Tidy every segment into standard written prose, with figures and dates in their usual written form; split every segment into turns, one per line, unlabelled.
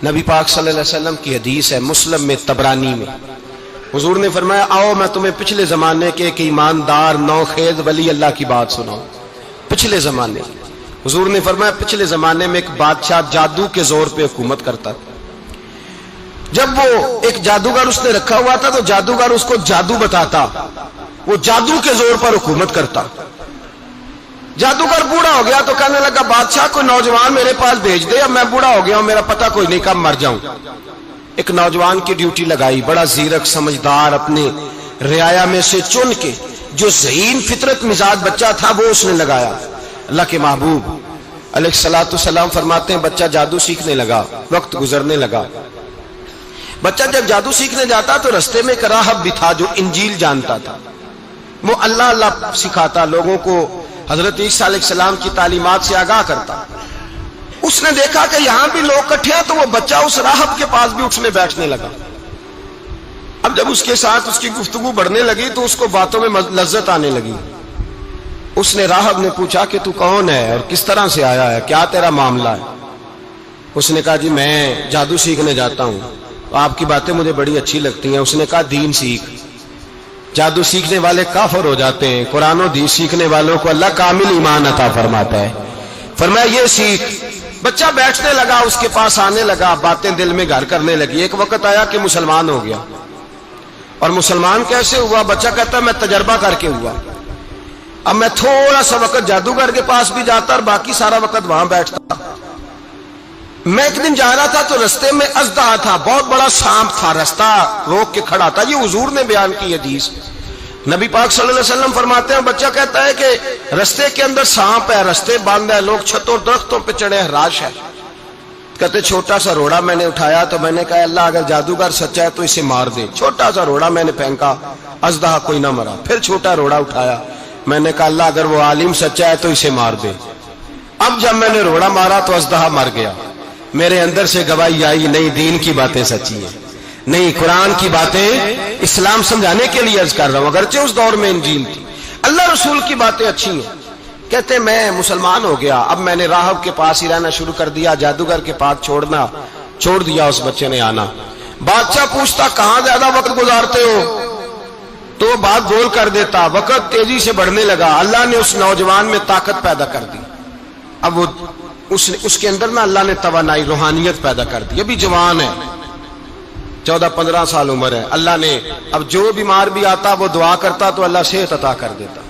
نبی پاک صلی اللہ علیہ وسلم کی حدیث ہے مسلم میں طبرانی میں، حضور نے فرمایا آؤ میں تمہیں پچھلے زمانے کے ایک ایماندار نوخیز ولی اللہ کی بات سناؤں۔ پچھلے زمانے حضور نے فرمایا پچھلے زمانے میں ایک بادشاہ جادو کے زور پہ حکومت کرتا تھا۔ جب وہ ایک جادوگر اس نے رکھا ہوا تھا تو جادوگر اس کو جادو بتاتا، وہ جادو کے زور پر حکومت کرتا۔ جادوگر بوڑھا ہو گیا تو کہنے لگا بادشاہ کوئی نوجوان میرے پاس بھیج دے، اب میں بوڑھا ہو گیا ہوں، میرا پتہ کوئی نہیں کب مر جاؤں۔ ایک نوجوان کی ڈیوٹی لگائی، بڑا زیرک سمجھدار، اپنے رعایا میں سے چن کے جو ذہین فطرت مزاج بچہ تھا وہ اس نے لگایا۔ اللہ کے محبوب علیہ الصلوۃ والسلام فرماتے ہیں بچہ جادو سیکھنے لگا، وقت گزرنے لگا۔ بچہ جب جادو سیکھنے جاتا تو رستے میں ایک راہب بھی تھا جو انجیل جانتا تھا، وہ اللہ اللہ سکھاتا، لوگوں کو حضرت عیسیٰ علیہ السلام کی تعلیمات سے آگاہ کرتا۔ اس نے دیکھا کہ یہاں بھی لوگ اکٹھے ہیں تو وہ بچہ اس راہب کے پاس بھی اٹھنے بیٹھنے لگا۔ اب جب اس کے ساتھ اس کی گفتگو بڑھنے لگی تو اس کو باتوں میں لذت آنے لگی۔ اس نے راہب نے پوچھا کہ تو کون ہے اور کس طرح سے آیا ہے، کیا تیرا معاملہ ہے؟ اس نے کہا جی میں جادو سیکھنے جاتا ہوں، آپ کی باتیں مجھے بڑی اچھی لگتی ہیں۔ اس نے کہا دین سیکھ، جادو سیکھنے والے کافر ہو جاتے ہیں، قرآن و دین سیکھنے والوں کو اللہ کامل ایمان عطا فرماتا ہے۔ فرمایا یہ سیکھ۔ بچہ بیٹھنے لگا، اس کے پاس آنے لگا، باتیں دل میں گھر کرنے لگی۔ ایک وقت آیا کہ مسلمان ہو گیا، اور مسلمان کیسے ہوا؟ بچہ کہتا ہے میں تجربہ کر کے ہوا۔ اب میں تھوڑا سا وقت جادوگر کے پاس بھی جاتا اور باقی سارا وقت وہاں بیٹھتا۔ میں ایک دن جا رہا تھا تو رستے میں اژدہا تھا، بہت بڑا سانپ تھا، رستہ روک کے کھڑا تھا۔ یہ حضور نے بیان کی حدیث، نبی پاک صلی اللہ علیہ وسلم فرماتے ہیں بچہ کہتا ہے کہ رستے کے اندر سانپ ہے، رستے بند ہے، لوگ چھتوں درختوں پہ چڑھے، ہراش ہے۔ کہتے چھوٹا سا روڑا میں نے اٹھایا تو میں نے کہا اللہ اگر جادوگر سچا ہے تو اسے مار دے۔ چھوٹا سا روڑا میں نے پھینکا، اژدہا کوئی نہ مرا۔ پھر چھوٹا روڑا اٹھایا، میں نے کہا اللہ اگر وہ عالم سچا ہے تو اسے مار دے۔ اب جب میں نے روڑا مارا تو اژدہا مر گیا۔ میرے اندر سے گواہی آئی نہیں دین کی باتیں سچی ہیں، نہیں قرآن کی باتیں اسلام سمجھانے کے لیے عرض کر رہا ہوں، اگرچہ اس دور میں انجیل تھی، اللہ رسول کی باتیں اچھی ہیں۔ کہتے میں مسلمان ہو گیا، اب میں نے راہب کے پاس ہی رہنا شروع کر دیا، جادوگر کے پاس چھوڑ دیا اس بچے نے آنا۔ بادشاہ پوچھتا کہاں زیادہ وقت گزارتے ہو تو وہ بات گول کر دیتا، وقت تیزی سے بڑھنے لگا۔ اللہ نے اس نوجوان میں طاقت پیدا کر دی، اب وہ اس کے اندر نا اللہ نے توانائی روحانیت پیدا کر دی، ابھی جوان ہے، 14-15 سال عمر ہے۔ اللہ نے اب جو بیمار بھی آتا وہ دعا کرتا تو اللہ صحت عطا کر دیتا،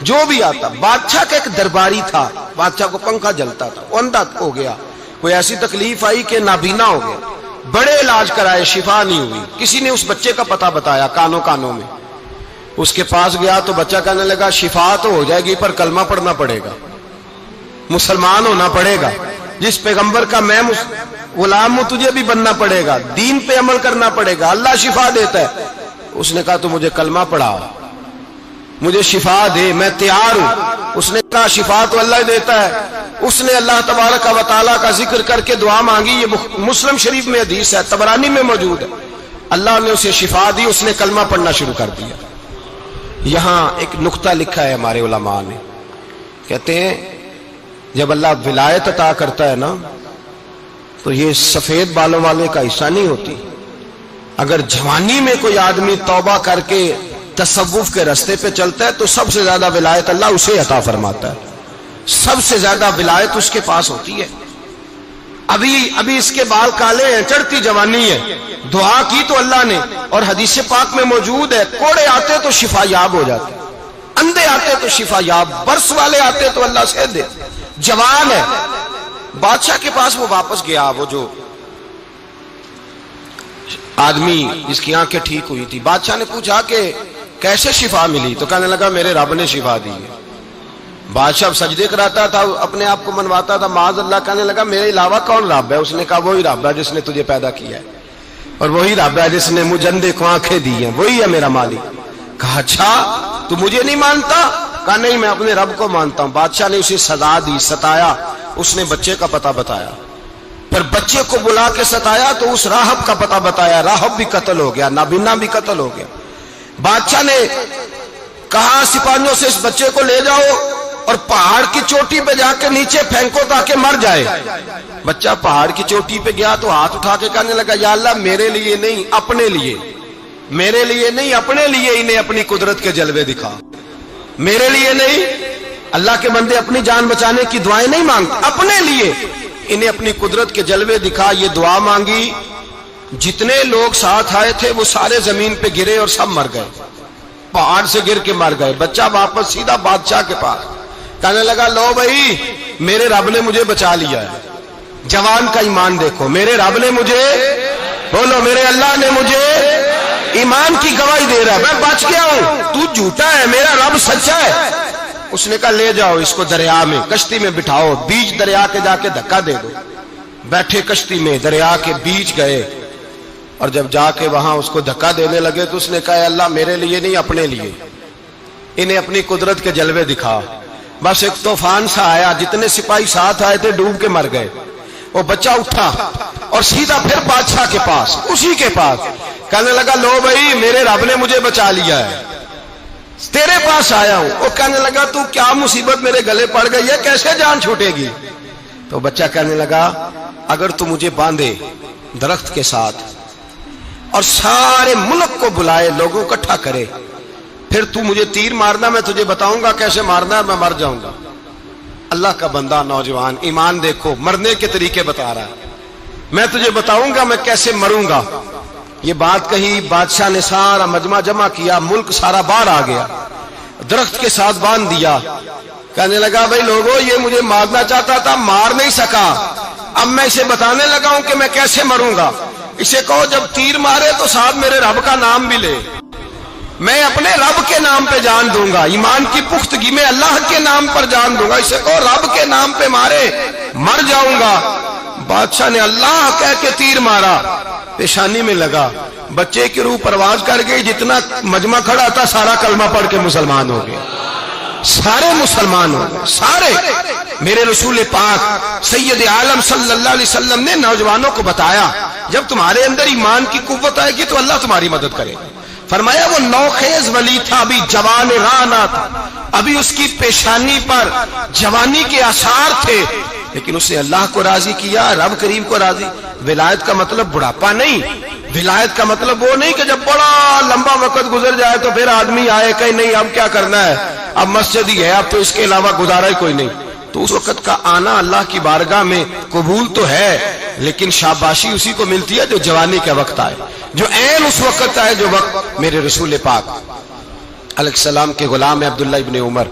جو بھی آتا۔ بادشاہ کا ایک درباری تھا، بادشاہ کو پنکھا جلتا تھا، وہ اندھا ہو گیا، کوئی ایسی تکلیف آئی کہ نابینا ہو گیا، بڑے علاج کرائے شفا نہیں ہوئی۔ کسی نے اس بچے کا پتہ بتایا کانوں میں، اس کے پاس گیا تو بچہ کہنے لگا شفا تو ہو جائے گی پر کلمہ پڑھنا پڑے گا، مسلمان ہونا پڑے گا، جس پیغمبر کا میں غلام ہوں تجھے بھی بننا پڑے گا، دین پہ عمل کرنا پڑے گا، اللہ شفا دیتا ہے۔ اس نے کہا تو مجھے کلمہ پڑھا، مجھے شفا دے، میں تیار ہوں۔ اس نے کہا شفا تو اللہ دیتا ہے۔ اس نے اللہ تبارک و تعالیٰ کا ذکر کر کے دعا مانگی، یہ مسلم شریف میں حدیث ہے، طبرانی میں موجود ہے۔ اللہ نے اسے شفا دی، اس نے کلمہ پڑھنا شروع کر دیا۔ یہاں ایک نقطہ لکھا ہے ہمارے علماء نے، کہتے ہیں جب اللہ ولایت عطا کرتا ہے نا تو یہ سفید بالوں والے کا حصہ نہیں ہوتی۔ اگر جوانی میں کوئی آدمی توبہ کر کے تصوف کے راستے پہ چلتا ہے تو سب سے زیادہ ولایت اللہ اسے عطا فرماتا ہے، سب سے زیادہ ولایت اس کے پاس ہوتی ہے۔ ابھی اس کے بال کالے ہیں، چڑھتی جوانی ہے، دعا کی تو اللہ نے، اور حدیث پاک میں موجود ہے کوڑے آتے تو شفا یاب ہو جاتے، اندھے آتے تو شفا یاب، برس والے آتے تو اللہ سے دے، جوان ہے۔ بادشاہ کے پاس وہ واپس گیا، وہ جو آدمی جس کی آنکھیں ٹھیک ہوئی تھی۔ بادشاہ نے پوچھا کہ کیسے شفا ملی؟ تو کہنے لگا میرے رب نے شفا دی ہے۔ بادشاہ سجدے کراتا تھا، اپنے آپ کو منواتا تھا، معاذ اللہ، کہنے لگا میرے علاوہ کون رب ہے؟ اس نے کہا وہی رب ہے جس نے تجھے پیدا کیا ہے، اور وہی رب ہے جس نے مجھے اندھے کو آنکھیں دی ہیں، وہی ہے میرا مالک۔ کہا اچھا تو مجھے نہیں مانتا؟ کہا نہیں میں اپنے رب کو مانتا ہوں۔ بادشاہ نے اسے سزا دی، ستایا، اس نے بچے کا پتہ بتایا، پھر بچے کو بلا کے ستایا تو اس راہب کا پتہ بتایا، راہب بھی قتل ہو گیا، نابینا بھی قتل ہو گیا۔ بادشاہ نے کہا سپاہیوں سے اس بچے کو لے جاؤ اور پہاڑ کی چوٹی پہ جا کے نیچے پھینکو تاکہ مر جائے۔ بچہ پہاڑ کی چوٹی پہ گیا تو ہاتھ اٹھا کے کہنے لگا یا اللہ میرے لیے نہیں اپنے لیے، میرے لیے نہیں اپنے لیے انہیں اپنی قدرت کے جلوے دکھا، میرے لیے نہیں۔ اللہ کے بندے اپنی جان بچانے کی دعائیں نہیں مانگتے، اپنے لیے انہیں اپنی قدرت کے جلوے دکھا، یہ دعا مانگی۔ جتنے لوگ ساتھ آئے تھے وہ سارے زمین پہ گرے اور سب مر گئے، پہاڑ سے گر کے مر گئے۔ بچہ واپس سیدھا بادشاہ کے پاس کہنے لگا لو بھائی میرے رب نے مجھے بچا لیا ہے۔ جوان کا ایمان دیکھو، میرے رب نے مجھے، بولو میرے اللہ نے مجھے ایمان کی گواہی دے رہا ہے، میں بچ گیا ہوں، تو جھوٹا ہے میرا رب سچا ہے۔ اس نے کہا لے جاؤ اس کو دریا میں، کشتی میں بٹھاؤ، بیچ دریا کے جا کے دھکا دے دو۔ بیٹھے کشتی میں، دریا کے بیچ گئے، اور جب جا کے وہاں اس کو دھکا دینے لگے تو اس نے کہا اللہ میرے لیے نہیں اپنے لیے انہیں اپنی قدرت کے جلوے دکھا۔ بس ایک طوفان سا آیا، جتنے سپاہی ساتھ آئے تھے ڈوب کے مر گئے۔ وہ بچہ اٹھا اور سیدھا پھر بادشاہ کے پاس، اسی کے پاس کہنے لگا لو بھائی میرے رب نے مجھے بچا لیا ہے، تیرے پاس آیا ہوں۔ وہ کہنے لگا تو کیا مصیبت میرے گلے پڑ گئی ہے، کیسے جان چھوٹے گی؟ تو بچہ کہنے لگا اگر تو مجھے باندھے درخت کے ساتھ اور سارے ملک کو بلائے، لوگوں اکٹھا کرے، پھر تو مجھے تیر مارنا، میں تجھے بتاؤں گا کیسے مارنا ہے، میں مر جاؤں گا۔ اللہ کا بندہ نوجوان ایمان دیکھو، مرنے کے طریقے بتا رہا ہے، میں تجھے بتاؤں گا میں کیسے مروں گا۔ یہ بات کہی، بادشاہ نے سارا مجمع جمع کیا، ملک سارا باہر آ گیا، درخت کے ساتھ باندھ دیا۔ کہنے لگا بھائی لوگوں یہ مجھے مارنا چاہتا تھا، مار نہیں سکا، اب میں اسے بتانے لگا ہوں کہ میں کیسے مروں گا۔ اسے کہو جب تیر مارے تو ساتھ میرے رب کا نام بھی لے، میں اپنے رب کے نام پہ جان دوں گا، ایمان کی پختگی میں اللہ کے نام پر جان دوں گا۔ اسے کہو رب کے نام پہ مارے، مر جاؤں گا۔ بادشاہ نے اللہ کہہ کے تیر مارا، پیشانی میں لگا، بچے کی روح پرواز کر گئی، جتنا مجمع کھڑا تھا سارا کلمہ پڑھ کے مسلمان ہو گئے، سارے مسلمان ہو گئے سارے۔ میرے رسول پاک سید عالم صلی اللہ علیہ وسلم نے نوجوانوں کو بتایا جب تمہارے اندر ایمان کی قوت آئے گی تو اللہ تمہاری مدد کرے گا۔ فرمایا وہ نوخیز ولی تھا، ابھی جوان رانا تھا، ابھی اس کی پیشانی پر جوانی کے آثار تھے، لیکن اس نے اللہ کو راضی کیا، رب کریم کو راضی۔ ولایت کا مطلب بڑھاپا نہیں، ولایت کا مطلب وہ نہیں کہ جب بڑا لمبا وقت گزر جائے تو پھر آدمی آئے کہ نہیں اب کیا کرنا ہے، اب مسجد ہی ہے، اب تو اس کے علاوہ گزارا ہی کوئی نہیں۔ تو اس وقت کا آنا اللہ کی بارگاہ میں قبول تو ہے، لیکن شاباشی اسی کو ملتی ہے جو جوانی کا وقت آئے، جو عین اس وقت آئے جو وقت میرے رسول پاک علیہ السلام کے غلام عبداللہ ابن عمر،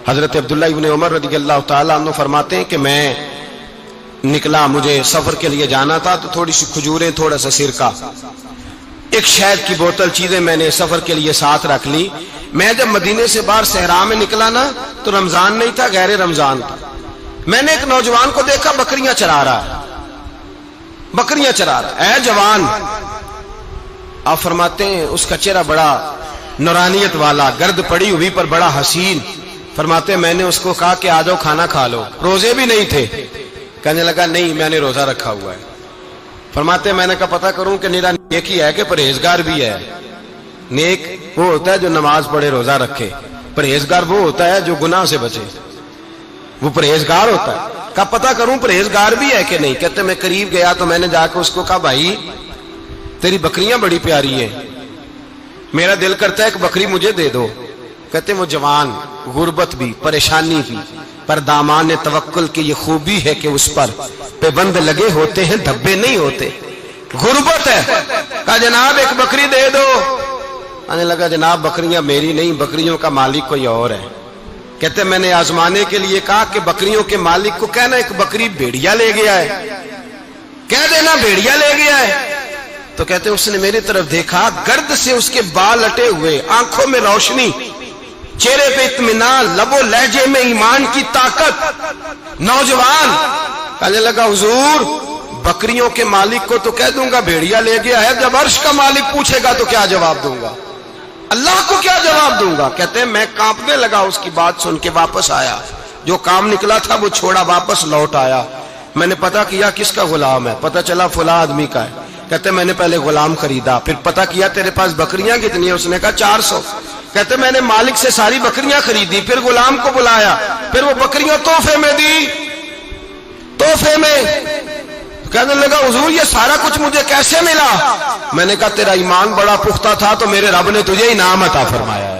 حضرت عبداللہ ابن عمر رضی اللہ تعالیٰ عنہ فرماتے ہیں کہ میں نکلا، مجھے سفر کے لیے جانا تھا، تو تھوڑی سی کھجوریں، تھوڑا سا سرکہ، ایک شہد کی بوتل، چیزیں میں نے سفر کے لیے ساتھ رکھ لی۔ میں جب مدینے سے باہر صحرا میں نکلا نا تو رمضان نہیں تھا، غیر رمضان تھا۔ میں نے ایک نوجوان کو دیکھا بکریاں چرا رہا ہے، بکریاں چرا رہا ہے، اے جوان۔ آپ فرماتے ہیں اس کا چہرہ بڑا نورانیت والا، گرد پڑی ہوئی پر بڑا حسین۔ فرماتے ہیں میں نے اس کو کہا کہ آ جاؤ کھانا کھا لو، روزے بھی نہیں تھے۔ کہنے لگا نہیں میں نے روزہ رکھا ہوا ہے۔ فرماتے ہیں میں نے کہا پتہ کروں کہ نیرا نیک ہی ہے کہ پرہیزگار بھی ہے۔ نیک وہ ہوتا ہے جو نماز پڑھے روزہ رکھے، پرہیزگار وہ ہوتا ہے جو گناہ سے بچے، وہ پرہیزگار ہوتا ہے۔ کہا پتہ کروں پرہیزگار بھی ہے کہ نہیں؟ کہتے میں قریب گیا تو میں نے جا کے اس کو کہا بھائی تیری بکریاں بڑی پیاری ہیں، میرا دل کرتا ہے ایک بکری مجھے دے دو۔ کہتے وہ جوان، غربت بھی، پریشانی بھی، پر دامان توکل کی یہ خوبی ہے کہ اس پر پابند لگے ہوتے ہیں، دھبے نہیں ہوتے، غربت ہے۔ کہا جناب ایک بکری دے دو۔ آنے لگا جناب بکریاں میری نہیں، بکریوں کا مالک کوئی اور ہے۔ کہتے میں نے آزمانے کے لیے کہا کہ بکریوں کے مالک کو کہنا ایک بکری بھیڑیا لے گیا ہے، کہہ دینا بھیڑیا لے گیا ہے۔ تو کہتے اس نے میری طرف دیکھا، گرد سے اس کے بال لٹے ہوئے، آنکھوں میں روشنی، چہرے پہ اطمینان، لب و لہجے میں ایمان کی طاقت، نوجوان۔ کہنے لگا حضور بکریوں کے مالک کو تو کہہ دوں گا بھیڑیا لے گیا ہے، جب عرش کا مالک پوچھے گا تو کیا جواب دوں گا، اللہ کو کیا جواب دوں گا؟ کہتے ہیں میں کانپنے لگا، اس کی بات سن کے واپس آیا، جو کام نکلا تھا وہ چھوڑا، واپس لوٹ آیا۔ میں نے پتہ کیا کس کا غلام ہے، پتہ چلا فلاں آدمی کا ہے۔ کہتے میں نے پہلے غلام خریدا، پھر پتہ کیا تیرے پاس بکریاں کتنی ہیں؟ اس نے کہا 400۔ کہتے میں نے مالک سے ساری بکریاں خریدی، پھر غلام کو بلایا، پھر وہ بکریاں تحفے میں دی، تحفے میں کہنے لگا حضور یہ سارا کچھ مجھے کیسے ملا؟ میں نے کہا تیرا ایمان بڑا پختہ تھا تو میرے رب نے تجھے انعام عطا فرمایا ہے۔